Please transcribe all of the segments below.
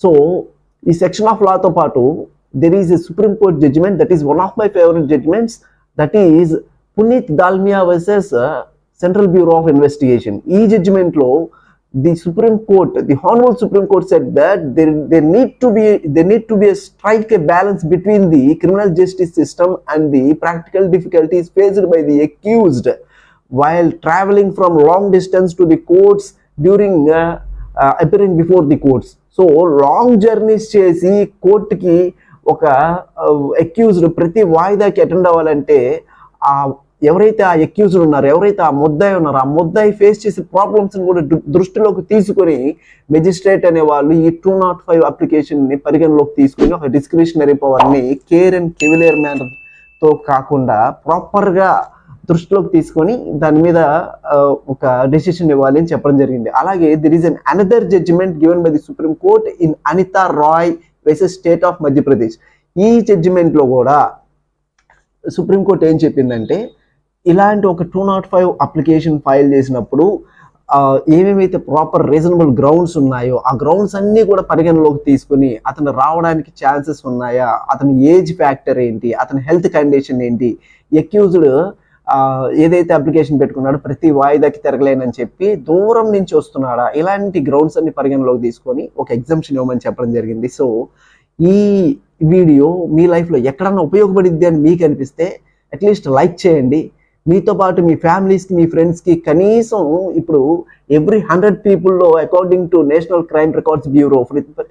So ఈ section of లాతో పాటు there is a Supreme Court judgment that is one of my favorite judgments, that is Puneet Dalmia versus Central Bureau of Investigation. ఈ judgment లో the Supreme Court, the Honorable Supreme Court said that there need to be a strike a balance between the criminal justice system and the practical difficulties faced by the accused while traveling from long distance to the courts during appearing before the courts. So long journeys చేసి కోర్టుకి ఒక accused ప్రతి వాయిదాకి attend అవ్వాలంటే ఆ ఎవరైతే ఆ accused ఉన్నారో, ఎవరైతే ఆ ముద్దాయి ఉన్నారో, ఆ ముద్దాయి ఫేస్ చేసే ప్రాబ్లమ్స్ని కూడా దృష్టిలోకి తీసుకొని మెజిస్ట్రేట్ అనే వాళ్ళు ఈ 205 అప్లికేషన్ని పరిగణలోకి తీసుకొని ఒక డిస్క్రిషనరీ పవర్ని కేర్ అండ్ కెవిలియర్ మేనర్తో కాకుండా ప్రాపర్గా దృష్టిలోకి తీసుకొని దాని మీద ఒక డెసిషన్ ఇవ్వాలి అని చెప్పడం జరిగింది. అలాగే there is an another judgement given by the supreme court in Anita Roy versus state of Madhya Pradesh. ఈ జడ్జిమెంట్లో కూడా సుప్రీంకోర్టు ఏం చెప్పిందంటే, ఇలాంటి ఒక 205 అప్లికేషన్ ఫైల్ చేసినప్పుడు ఏమేమైతే ప్రాపర్ రీజనబుల్ గ్రౌండ్స్ ఉన్నాయో ఆ గ్రౌండ్స్ అన్నీ కూడా పరిగణలోకి తీసుకుని అతను రావడానికి ఛాన్సెస్ ఉన్నాయా, అతని ఏజ్ ఫ్యాక్టర్ ఏంటి, అతని హెల్త్ కండిషన్ ఏంటి, అక్యూజ్డ్ ఏదైతే అప్లికేషన్ పెట్టుకున్నాడో ప్రతి వాయిదాకి తిరగలేనని చెప్పి దూరం నుంచి వస్తున్నాడా, ఇలాంటి గ్రౌండ్స్ అన్ని పరిగణలోకి తీసుకొని ఒక ఎగ్జామ్షన్ ఇవ్వమని చెప్పడం జరిగింది. సో ఈ వీడియో మీ లైఫ్లో ఎక్కడన్నా ఉపయోగపడిద్ది అని మీకు అనిపిస్తే అట్లీస్ట్ లైక్ చేయండి. మీతో పాటు మీ ఫ్యామిలీస్కి, మీ ఫ్రెండ్స్కి, కనీసం ఇప్పుడు ఎవ్రీ 100 పీపుల్లో according to national crime records bureau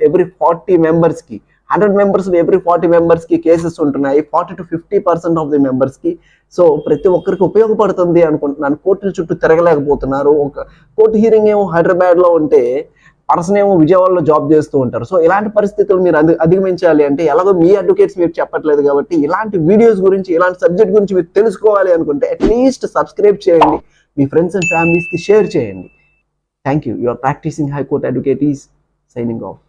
every 40 మెంబర్స్కి 100 మెంబర్స్ ఎవ్రీ 40 మెంబర్స్కి కేసెస్ ఉంటున్నాయి, 40 to 50% ఆఫ్ ది మెంబర్స్కి. సో ప్రతి ఒక్కరికి ఉపయోగపడుతుంది అనుకుంటున్నాను. కోర్టుల చుట్టూ తిరగలేకపోతున్నారు. ఒక కోర్టు హీరింగ్ ఏమో హైదరాబాద్లో ఉంటే పర్సన్ ఏమో విజయవాడలో జాబ్ చేస్తూ ఉంటారు. సో ఇలాంటి పరిస్థితులు మీరు అధిగమించాలి అంటే ఎలాగో మీ అడ్వకేట్స్ మీరు చెప్పట్లేదు కాబట్టి ఇలాంటి వీడియోస్ గురించి, ఇలాంటి సబ్జెక్ట్ గురించి మీరు తెలుసుకోవాలి అనుకుంటే అట్లీస్ట్ సబ్స్క్రైబ్ చేయండి, మీ ఫ్రెండ్స్ అండ్ ఫ్యామిలీస్కి షేర్ చేయండి. Thank you. Your practising high court advocate is signing of.